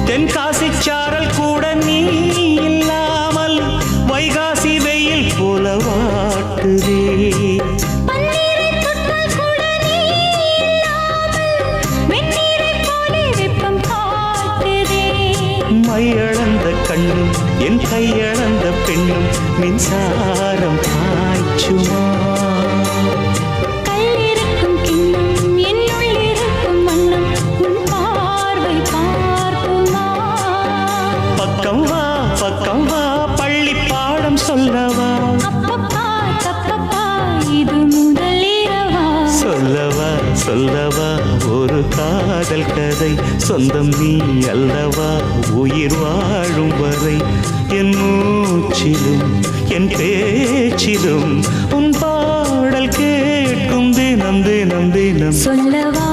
தென்காசி சாரல் கூட நீ இல்லாமல் வைகாசி வெயில் போல வாட்டுதே. மையளந்த கண்ணும் என் கையளந்த பெண்ணும் மின்சாரம் பாய்ச்சுமா. கல்லிருக்கும் கிண்ணம் என்னுள் இருக்கும் வண்ணம் உன் பார்வை பார்க்குமா. பக்கம் வா பள்ளி பாடம் சொல்லவா. அப்பப்பா தப்பப்பா இது முதல் இரவா. சொல்லவா ஒரு காதல் கதை. சொந்தம் நீ அல்லவா உயிர் வாழும் வரை. என் மூச்சிலும் என் பேச்சிலும் உன் பாடல் கேட்கும் தினம் தினம் தினம். சொல்லவா